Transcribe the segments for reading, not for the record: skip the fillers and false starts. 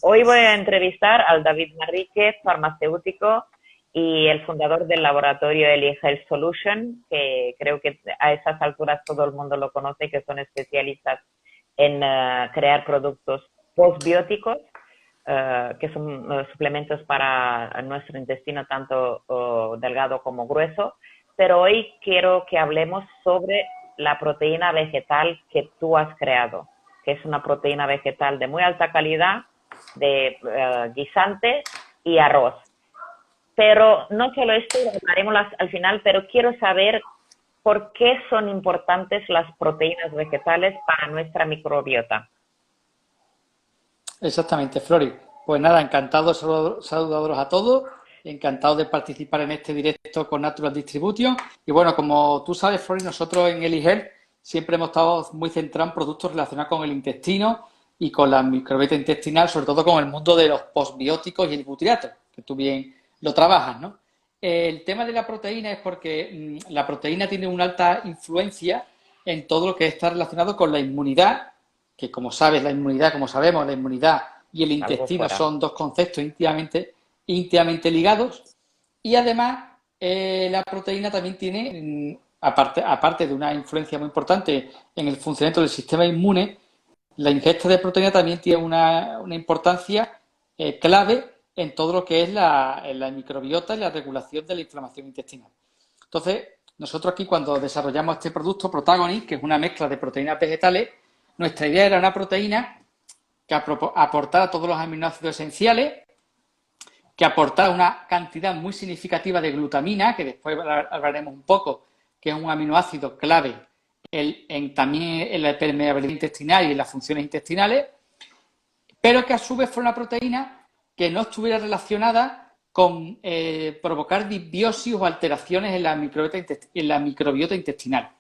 Hoy voy a entrevistar al David Manríquez, farmacéutico y el fundador del laboratorio Eli Health Solution, que creo que a esas alturas todo el mundo lo conoce, que son especialistas en crear productos postbióticos, que son suplementos para nuestro intestino, tanto delgado como grueso. Pero hoy quiero que hablemos sobre la proteína vegetal que tú has creado, que es una proteína vegetal de muy alta calidad, de guisante y arroz. Pero no solo esto, lo hablaremos al final, pero quiero saber por qué son importantes las proteínas vegetales para nuestra microbiota. Exactamente, Flori. Pues nada, encantado de saludaros a todos, encantado de participar en este directo con Natural Distribution. Y bueno, como tú sabes, Flori, nosotros en Eliher siempre hemos estado muy centrados en productos relacionados con el intestino y con la microbiota intestinal, sobre todo con el mundo de los postbióticos y el butyrato, que tú bien lo trabajas, ¿no? El tema de la proteína es porque la proteína tiene una alta influencia en todo lo que está relacionado con la inmunidad, que como sabes, la inmunidad, como sabemos, la inmunidad y el Algo intestino fuera. son dos conceptos íntimamente ligados. Y además, la proteína también tiene, aparte de una influencia muy importante en el funcionamiento del sistema inmune, la ingesta de proteína también tiene una importancia clave en todo lo que es la microbiota y la regulación de la inflamación intestinal. Entonces, nosotros aquí cuando desarrollamos este producto, Protagonist, que es una mezcla de proteínas vegetales, nuestra idea era una proteína que aportara todos los aminoácidos esenciales, que aportara una cantidad muy significativa de glutamina, que después hablaremos un poco, que es un aminoácido clave también en la permeabilidad intestinal y en las funciones intestinales, pero que a su vez fuera una proteína que no estuviera relacionada con provocar disbiosis o alteraciones en la microbiota intestinal.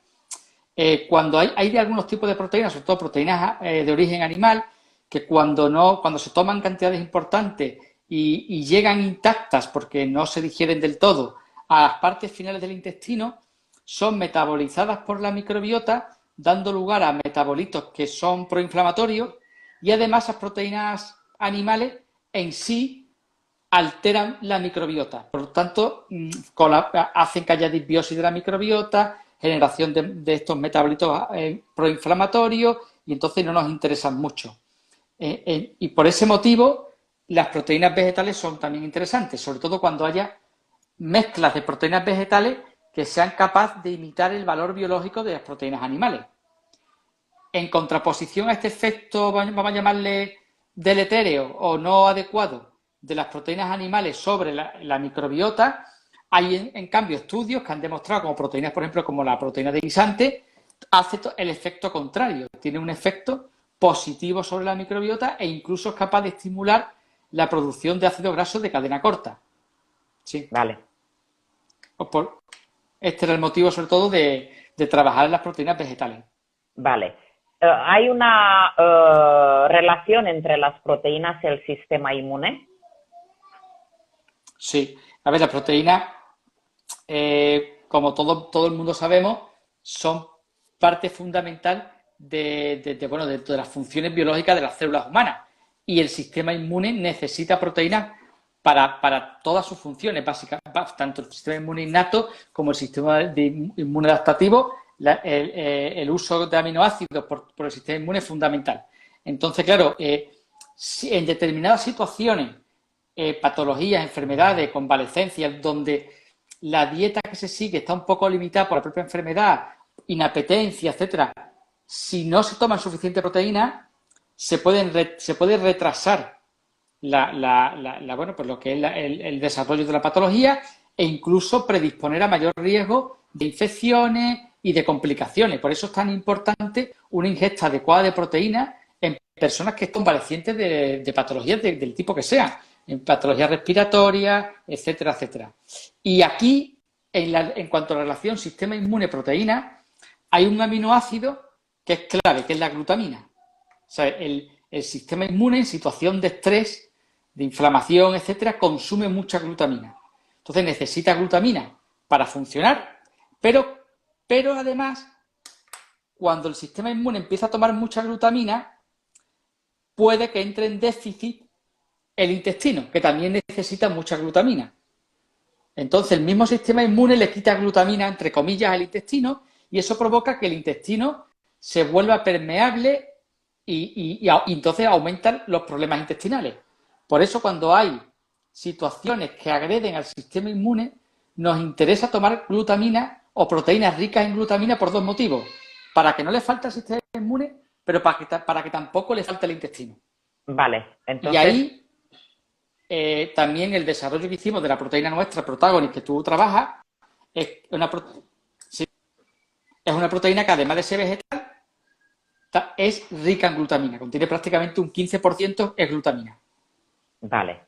Cuando hay de algunos tipos de proteínas, sobre todo proteínas de origen animal, que cuando se toman cantidades importantes y llegan intactas porque no se digieren del todo a las partes finales del intestino, son metabolizadas por la microbiota, dando lugar a metabolitos que son proinflamatorios y además esas proteínas animales en sí alteran la microbiota. Por lo tanto, hacen que haya disbiosis de la microbiota, generación de estos metabolitos proinflamatorios y entonces no nos interesan mucho. Y por ese motivo, las proteínas vegetales son también interesantes, sobre todo cuando haya mezclas de proteínas vegetales que sean capaces de imitar el valor biológico de las proteínas animales. En contraposición a este efecto, vamos a llamarle deletéreo o no adecuado de las proteínas animales sobre la microbiota, hay en cambio estudios que han demostrado como proteínas, por ejemplo, como la proteína de guisante, hace el efecto contrario, tiene un efecto positivo sobre la microbiota e incluso es capaz de estimular la producción de ácidos grasos de cadena corta. Sí. Vale, Este era el motivo, sobre todo, de trabajar en las proteínas vegetales. vale. ¿Hay una relación entre las proteínas y el sistema inmune? Sí. A ver, las proteínas, como todo el mundo sabemos, son parte fundamental bueno, de las funciones biológicas de las células humanas. Y el sistema inmune necesita proteínas para todas sus funciones básicas, tanto el sistema inmune innato como el sistema inmune adaptativo. El uso de aminoácidos por el sistema inmune es fundamental. Entonces, claro, si en determinadas situaciones, patologías, enfermedades, convalecencias, donde la dieta que se sigue está un poco limitada por la propia enfermedad, inapetencia, etcétera, si no se toma suficiente proteína, se puede retrasar bueno, pues lo que es el desarrollo de la patología e incluso predisponer a mayor riesgo de infecciones y de complicaciones. Por eso es tan importante una ingesta adecuada de proteínas en personas que están convalecientes de patologías del tipo que sean, en patologías respiratorias, etcétera, etcétera. Y aquí, en cuanto a la relación sistema inmune-proteína, hay un aminoácido que es clave, que es la glutamina. O sea, el sistema inmune en situación de estrés, de inflamación, etcétera, consume mucha glutamina. Entonces necesita glutamina para funcionar, pero además, cuando el sistema inmune empieza a tomar mucha glutamina, puede que entre en déficit el intestino, que también necesita mucha glutamina. Entonces, el mismo sistema inmune le quita glutamina, entre comillas, al intestino, y eso provoca que el intestino se vuelva permeable y entonces aumentan los problemas intestinales. Por eso, cuando hay situaciones que agreden al sistema inmune, nos interesa tomar glutamina o proteínas ricas en glutamina por dos motivos. Para que no le falte al sistema inmune, pero para que tampoco le falte el intestino. Vale, Y entonces, ahí también el desarrollo que hicimos de la proteína nuestra, Protagonist, que tú trabajas, es sí, es una proteína que además de ser vegetal, es rica en glutamina. Contiene prácticamente un 15% es glutamina. vale.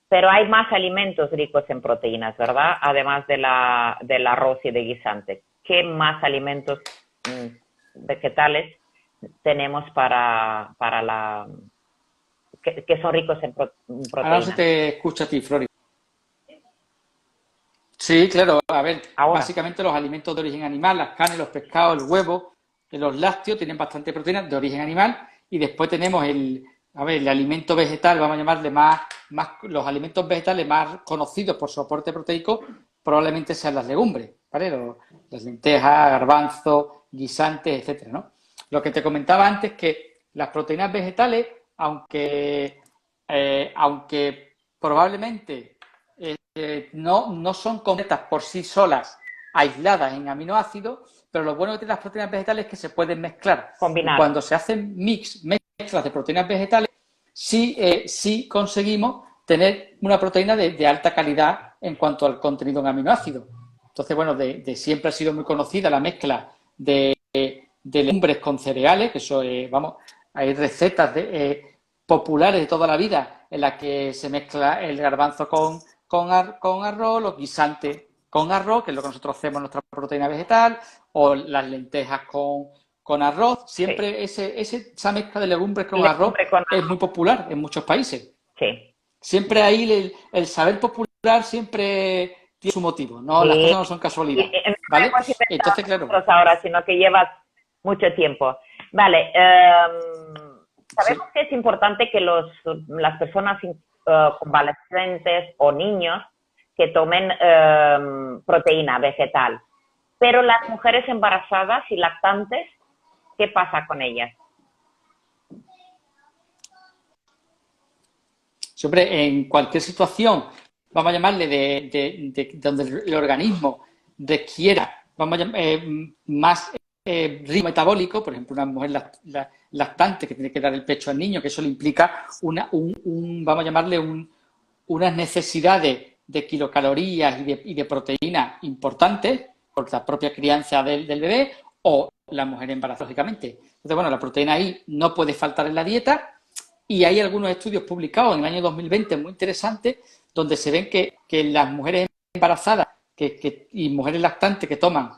Pero hay más alimentos ricos en proteínas, ¿verdad? Además del arroz y de guisante. ¿Qué más alimentos vegetales tenemos que son ricos en Ahora no se proteínas? te escucha a ti, Flori. Sí, claro. A ver, Ahora, básicamente los alimentos de origen animal, las carnes, los pescados, el huevo, los lácteos tienen bastante proteína de origen animal y después tenemos el alimento vegetal, vamos a llamarle los alimentos vegetales más conocidos por su aporte proteico probablemente sean las legumbres, ¿vale? Las lentejas, garbanzos, guisantes, etcétera, ¿no? Lo que te comentaba antes que las proteínas vegetales, aunque probablemente no son completas por sí solas, aisladas en aminoácidos, pero lo bueno que tienen las proteínas vegetales es que se pueden mezclar. Y combinar. cuando se hacen mezclas de proteínas vegetales, sí conseguimos tener una proteína de alta calidad en cuanto al contenido en aminoácidos. Entonces, bueno, de siempre ha sido muy conocida la mezcla de legumbres con cereales, que eso, hay recetas populares de toda la vida en las que se mezcla el garbanzo con arroz, los guisantes con arroz, que es lo que nosotros hacemos en nuestra proteína vegetal, o las lentejas con arroz. Siempre Sí. esa mezcla de legumbres con arroz Legumbre con es muy popular en muchos países. sí. Siempre ahí el saber popular siempre tiene su motivo, ¿no? Las Sí. cosas no son Y casualidad, no lo ¿vale? hemos inventado Entonces, claro, nosotros ahora, sino que llevas mucho tiempo. Vale. Sabemos sí. que es importante que las personas convalescentes o niños que tomen proteína vegetal. Pero las mujeres embarazadas y lactantes, ¿qué pasa con ellas? Siempre en cualquier situación, vamos a llamarle donde el organismo requiera, vamos a más ritmo metabólico, por ejemplo, una mujer lactante que tiene que dar el pecho al niño, que eso le implica vamos a llamarle unas necesidades de kilocalorías y de proteínas importantes por la propia crianza del bebé o la mujer embarazada, lógicamente. Entonces, bueno, la proteína ahí no puede faltar en la dieta. Y hay algunos estudios publicados en el año 2020 muy interesantes donde se ven que las mujeres embarazadas y mujeres lactantes que toman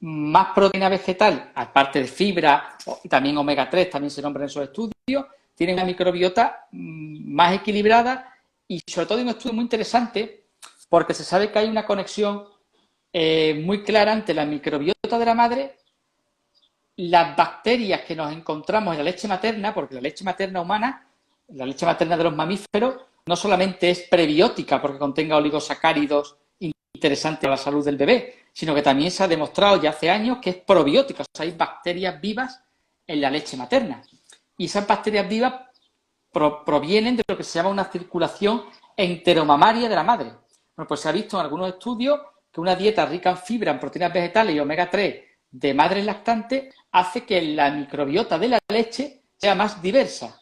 más proteína vegetal, aparte de fibra y también omega 3, también se nombran en esos estudios, tienen una microbiota más equilibrada y sobre todo hay un estudio muy interesante porque se sabe que hay una conexión muy clara entre la microbiota de la madre, las bacterias que nos encontramos en la leche materna, porque la leche materna humana, la leche materna de los mamíferos, no solamente es prebiótica porque contenga oligosacáridos interesantes para la salud del bebé, sino que también se ha demostrado ya hace años que es probiótica, o sea, hay bacterias vivas en la leche materna. Y esas bacterias vivas provienen de lo que se llama una circulación enteromamaria de la madre. Bueno, pues se ha visto en algunos estudios que una dieta rica en fibra, en proteínas vegetales y omega 3 de madres lactantes hace que la microbiota de la leche sea más diversa.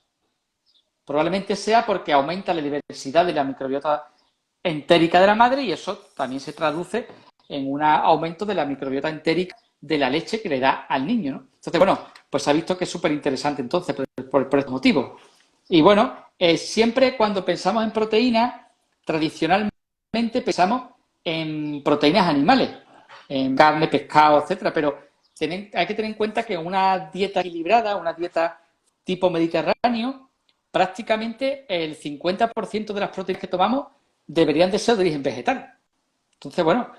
Probablemente sea porque aumenta la diversidad de la microbiota entérica de la madre y eso también se traduce en un aumento de la microbiota entérica de la leche que le da al niño, ¿no? Entonces, bueno, pues se ha visto que es súper interesante entonces por este motivo. Y bueno, siempre cuando pensamos en proteínas, tradicionalmente pensamos en proteínas animales, en carne, pescado, etcétera, pero hay que tener en cuenta que una dieta equilibrada, una dieta tipo mediterráneo, prácticamente el 50% de las proteínas que tomamos deberían de ser de origen vegetal. Entonces, bueno,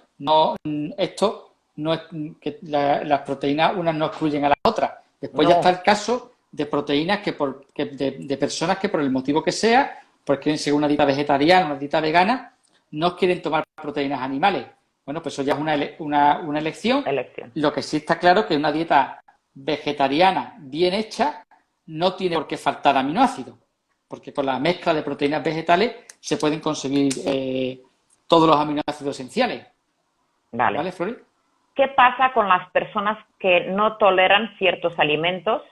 esto no es que las proteínas unas no excluyen a las otras. Después ya No, está el caso de proteínas de personas que por el motivo que sea, pues quieren seguir una dieta vegetariana, una dieta vegana, no quieren tomar proteínas animales. Bueno, pues eso ya es una elección. Elección. Lo que sí está claro que una dieta vegetariana bien hecha no tiene por qué faltar aminoácidos, porque con la mezcla de proteínas vegetales se pueden conseguir todos los aminoácidos esenciales. Vale. ¿Vale, Flori? ¿Qué pasa con las personas que no toleran ciertos alimentos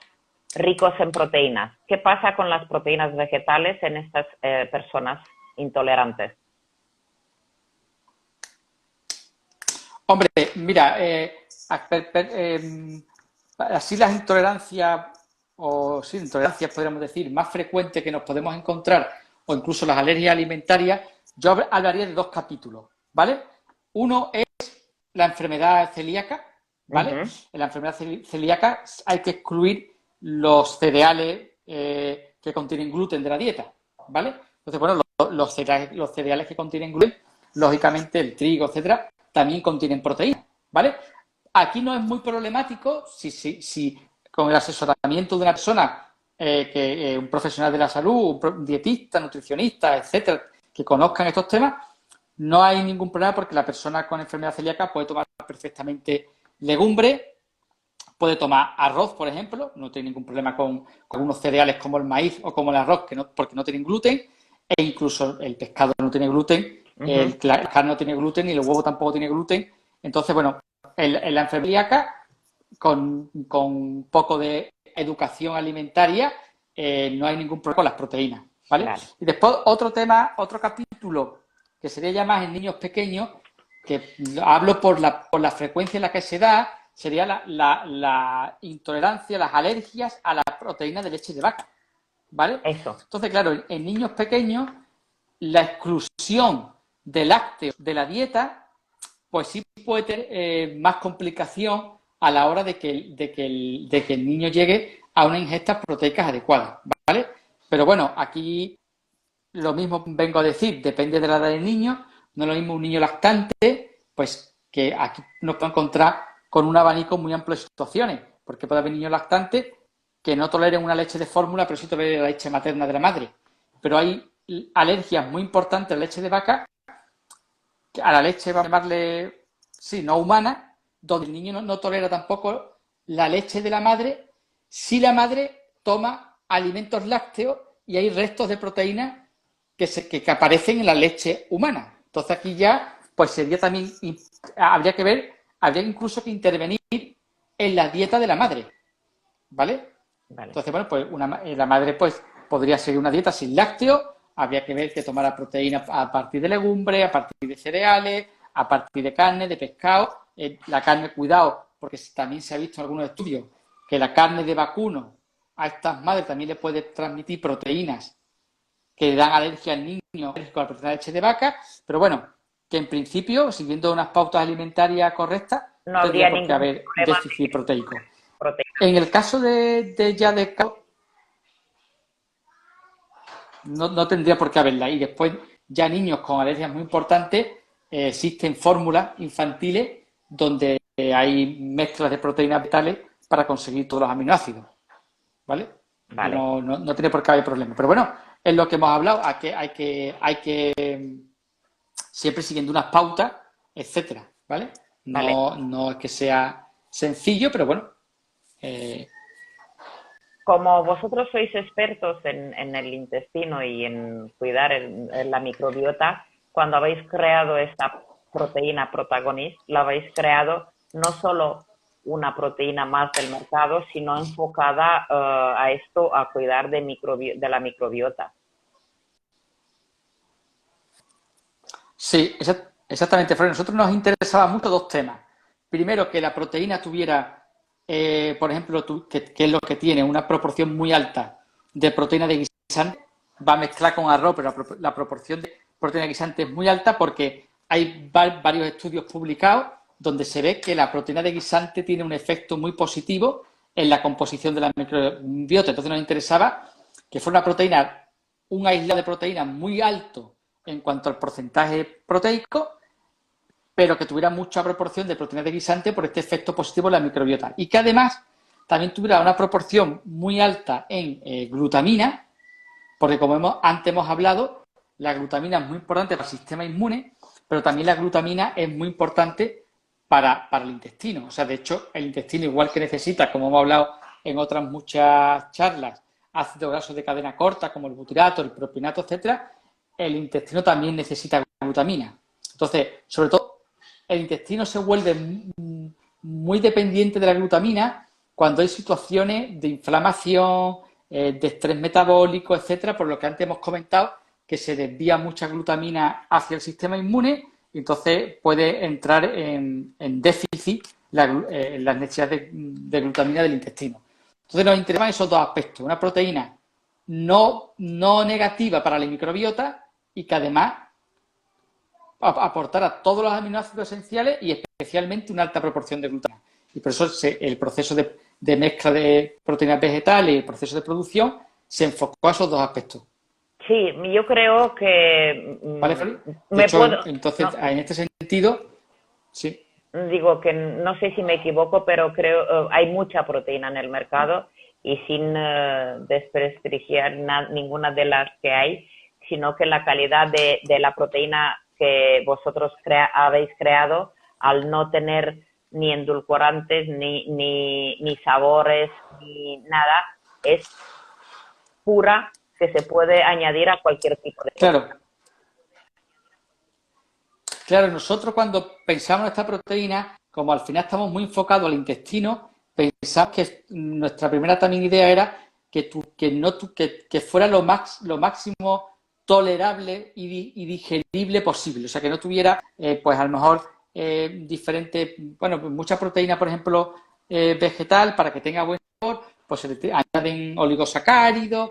ricos en proteínas? ¿Qué pasa con las proteínas vegetales en estas personas intolerantes? Hombre, mira, así las intolerancias, o sí, intolerancias podríamos decir, más frecuentes que nos podemos encontrar, o incluso las alergias alimentarias, yo hablaría de dos capítulos, ¿vale? Uno es la enfermedad celíaca, ¿vale? En la enfermedad celíaca hay que excluir los cereales que contienen gluten de la dieta, ¿vale? Entonces, bueno, los cereales que contienen gluten, lógicamente el trigo, etcétera, también contienen proteínas, ¿vale? Aquí no es muy problemático si con el asesoramiento de una persona, un profesional de la salud, un dietista, nutricionista, etcétera, que conozcan estos temas, no hay ningún problema porque la persona con enfermedad celíaca puede tomar perfectamente legumbre, puede tomar arroz, por ejemplo, no tiene ningún problema con unos cereales como el maíz o como el arroz, porque no tienen gluten, e incluso el pescado no tiene gluten, la carne no tiene gluten y el huevo tampoco tiene gluten. Entonces, bueno, en la enfermedad celíaca, con un poco de educación alimentaria, no hay ningún problema con las proteínas, ¿vale? Claro. Y después otro tema, otro capítulo que sería ya más en niños pequeños, que hablo por la frecuencia en la que se da, sería la intolerancia, las alergias a la proteína de leche de vaca, ¿vale? Eso. Entonces, claro, en niños pequeños, la exclusión de lácteos de la dieta, pues sí puede tener más complicación a la hora de que el niño llegue a unas ingestas proteicas adecuadas, ¿vale? Pero bueno, aquí lo mismo vengo a decir, depende de la edad del niño, no es lo mismo un niño lactante, pues que aquí nos podemos encontrar con un abanico muy amplio de situaciones, porque puede haber niños lactantes que no toleren una leche de fórmula, pero sí toleren la leche materna de la madre. Pero hay alergias muy importantes a la leche de vaca, a la leche, vamos a llamarle, sí, no humana, donde el niño no tolera tampoco la leche de la madre, si la madre toma alimentos lácteos y hay restos de proteínas que aparecen en la leche humana. Entonces aquí ya, pues sería también, habría incluso que intervenir en la dieta de la madre, ¿vale? Entonces, bueno, pues la madre pues podría seguir una dieta sin lácteos, habría que ver que tomara proteína a partir de legumbres, a partir de cereales, a partir de carne, de pescado. La carne, cuidado, porque también se ha visto en algunos estudios que la carne de vacuno a estas madres también le puede transmitir proteínas que dan alergia al niño con la proteína de leche de vaca, pero bueno, que en principio, siguiendo unas pautas alimentarias correctas, no habría por qué haber déficit proteico. Proteína. En el caso de no tendría por qué haberla. Y después, ya niños con alergias muy importantes, existen fórmulas infantiles donde hay mezclas de proteínas vegetales para conseguir todos los aminoácidos. ¿Vale? No tiene por qué haber problema. Pero bueno, es lo que hemos hablado, hay que siempre siguiendo unas pautas, etcétera, ¿vale? No es que sea sencillo, pero bueno. Como vosotros sois expertos en el intestino y en cuidar la microbiota, cuando habéis creado esta proteína Protagonist, la habéis creado no solo una proteína más del mercado, sino enfocada a esto, a cuidar de la microbiota. Sí, exactamente, Fran. A nosotros nos interesaba mucho dos temas. Primero, que la proteína tuviera, por ejemplo, que es lo que tiene, una proporción muy alta de proteína de guisante, va a mezclar con arroz, pero la proporción de proteína de guisante es muy alta porque hay varios estudios publicados donde se ve que la proteína de guisante tiene un efecto muy positivo en la composición de la microbiota. Entonces nos interesaba que fuera una proteína, un aislado de proteína muy alto en cuanto al porcentaje proteico, pero que tuviera mucha proporción de proteína de guisante por este efecto positivo en la microbiota. Y que además también tuviera una proporción muy alta en glutamina, porque como antes hemos hablado, la glutamina es muy importante para el sistema inmune, pero también la glutamina es muy importante para el intestino. O sea, de hecho, el intestino, igual que necesita, como hemos hablado en otras muchas charlas, ácidos grasos de cadena corta, como el butirato, el propionato, etcétera, el intestino también necesita glutamina. Entonces, sobre todo, el intestino se vuelve muy dependiente de la glutamina cuando hay situaciones de inflamación, de estrés metabólico, etcétera, por lo que antes hemos comentado, que se desvía mucha glutamina hacia el sistema inmune y entonces puede entrar en déficit las necesidades de glutamina del intestino. Entonces nos interesan esos dos aspectos, una proteína no negativa para la microbiota y que además aportara todos los aminoácidos esenciales y especialmente una alta proporción de glutamina. Y por eso el proceso de mezcla de proteínas vegetales y el proceso de producción se enfocó a esos dos aspectos. Sí, yo creo que ¿Vale, Felipe? De hecho, entonces, no, en este sentido, sí. Digo que no sé si me equivoco, pero creo hay mucha proteína en el mercado y sin desprestigiar ninguna de las que hay, sino que la calidad de la proteína que vosotros habéis creado, al no tener ni endulcorantes, ni sabores, ni nada, es pura, que se puede añadir a cualquier tipo de proteína. Claro, nosotros cuando pensamos en esta proteína, como al final estamos muy enfocados al intestino, pensamos que nuestra primera también idea era que fuera lo máximo tolerable y digerible posible. O sea, que no tuviera, pues a lo mejor, diferentes, bueno, pues mucha proteína, por ejemplo, vegetal, para que tenga buen sabor, pues se le añaden oligosacáridos.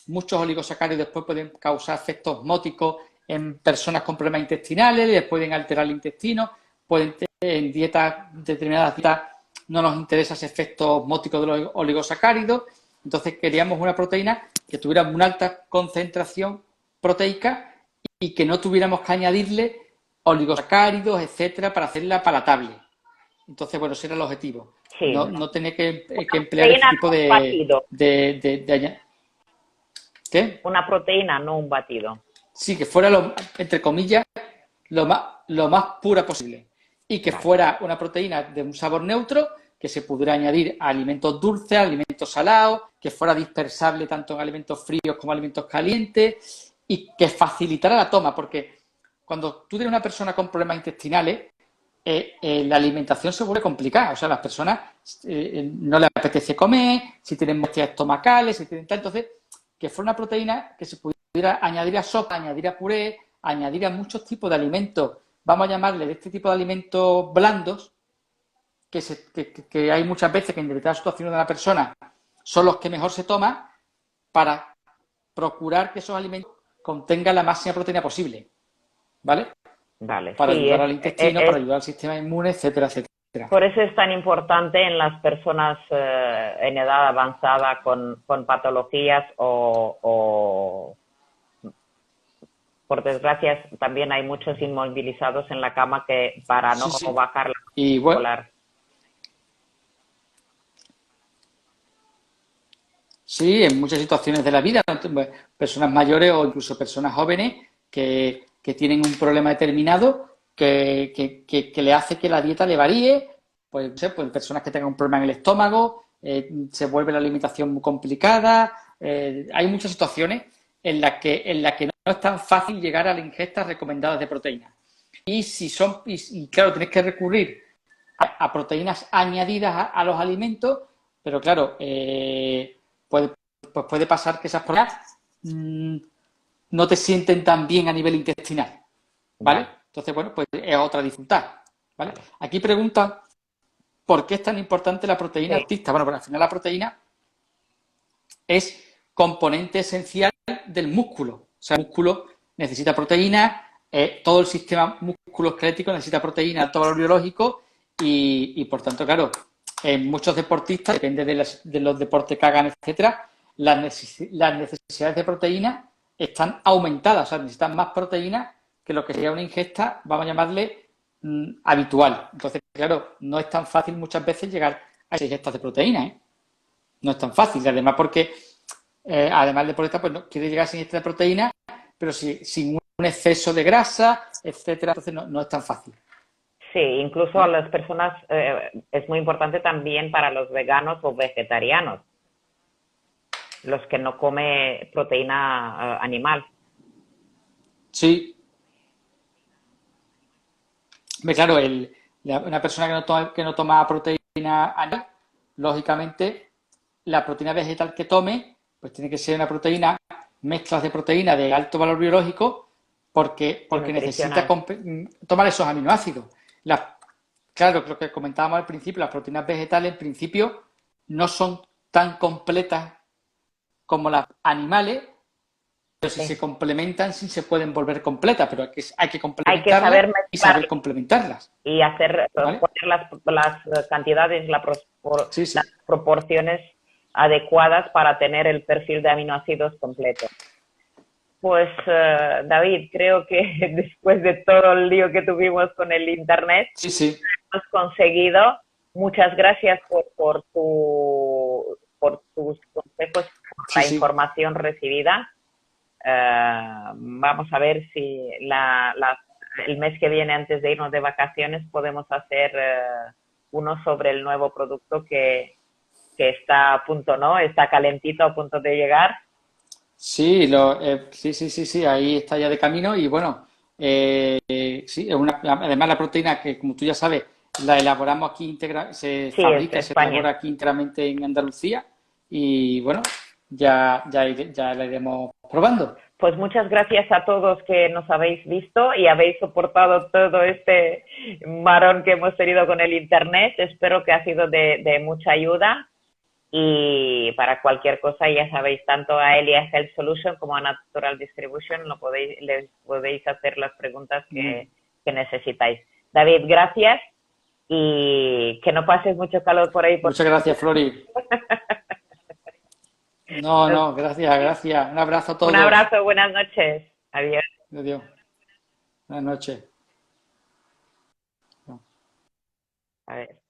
Muchos oligosacáridos después pueden causar efectos osmóticos en personas con problemas intestinales, les pueden alterar el intestino, pueden en determinadas dietas no nos interesa ese efecto osmótico de los oligosacáridos, entonces queríamos una proteína que tuviera una alta concentración proteica y que no tuviéramos que añadirle oligosacáridos, etcétera, para hacerla palatable. Entonces, bueno, ese era el objetivo. Sí, no tener que emplear este tipo de ¿qué? Una proteína, no un batido. Sí, que fuera, entre comillas, lo más pura posible. Y que fuera una proteína de un sabor neutro, que se pudiera añadir a alimentos dulces, a alimentos salados, que fuera dispersable tanto en alimentos fríos como en alimentos calientes y que facilitara la toma, porque cuando tú tienes una persona con problemas intestinales, la alimentación se vuelve complicada. O sea, las personas no les apetece comer, si tienen molestias estomacales, si tienen tal. Entonces, que fuera una proteína que se pudiera añadir a sopa, añadir a puré, añadir a muchos tipos de alimentos, vamos a llamarle de este tipo de alimentos blandos, que hay muchas veces que en determinadas situaciones de la persona son los que mejor se toman para procurar que esos alimentos contengan la máxima proteína posible. ¿Vale? Vale. Para ayudar al intestino, para ayudar al sistema inmune, etcétera, etcétera. Por eso es tan importante en las personas en edad avanzada con patologías o, por desgracia, también hay muchos inmovilizados en la cama que para no bajar la y polar. Sí, en muchas situaciones de la vida, personas mayores o incluso personas jóvenes que tienen un problema determinado que le hace que la dieta le varíe, pues, no sé, pues personas que tengan un problema en el estómago, se vuelve la alimentación muy complicada, hay muchas situaciones en las que no es tan fácil llegar a las ingestas recomendadas de proteínas. Y claro, tienes que recurrir a proteínas añadidas a los alimentos, pero claro, puede pasar que esas proteínas no te sienten tan bien a nivel intestinal, ¿vale? Entonces, bueno, pues es otra dificultad, ¿vale? Aquí preguntan ¿por qué es tan importante la proteína artista? Bueno, pues al final la proteína es componente esencial del músculo. O sea, el músculo necesita proteína, todo el sistema musculoesquelético necesita proteína, alto valor biológico y por tanto, claro, muchos deportistas, depende de los deportes que hagan, etcétera, las necesidades de proteína están aumentadas, o sea, necesitan más proteína que lo que sería una ingesta, vamos a llamarle, habitual. Entonces, claro, no es tan fácil muchas veces llegar a esas ingestas de proteína, ¿eh? no es tan fácil. Además, porque además el deportista pues, no, quiere llegar sin extra de proteína, pero sin un exceso de grasa, etcétera. Entonces no es tan fácil. Sí, incluso a las personas es muy importante también para los veganos o vegetarianos, los que no comen proteína animal. Sí, claro, una persona que no toma proteína animal, lógicamente, la proteína vegetal que tome, pues tiene que ser una proteína, mezclas de proteína de alto valor biológico, Y porque necesita nutricional. tomar esos aminoácidos. Claro, lo que comentábamos al principio, las proteínas vegetales en principio no son tan completas como las animales, pero si se Sí. complementan, sí se pueden volver completas, pero hay que Hay que complementarlas saber y saber mezclar complementarlas, y hacer ¿vale? poner las cantidades, Sí, las sí. proporciones adecuadas para tener el perfil de aminoácidos completo. Pues David, creo que después de todo el lío que tuvimos con el internet, Sí, sí. hemos conseguido. Muchas gracias por tus consejos, por Sí, la sí. información recibida. Vamos a ver si el mes que viene, antes de irnos de vacaciones, podemos hacer uno sobre el nuevo producto que está a punto, ¿no? Está calentito, a punto de llegar. Sí, sí, sí, sí, sí, ahí está ya de camino y bueno, sí, además la proteína que como tú ya sabes, la elaboramos aquí se Sí, es de fabrica, se elabora España. aquí íntegramente en Andalucía y bueno, ya la iremos probando. Pues muchas gracias a todos que nos habéis visto y habéis soportado todo este marón que hemos tenido con el Internet. Espero que ha sido de mucha ayuda y para cualquier cosa ya sabéis, tanto a Elia Health Solution como a Natural Distribution les podéis hacer las preguntas Mm. que necesitáis. David, gracias y que no pases mucho calor por ahí. Muchas gracias, Flori. No, no, gracias, gracias. Un abrazo a Un todos. abrazo, buenas noches. Adiós. Adiós. Buenas noches. A ver.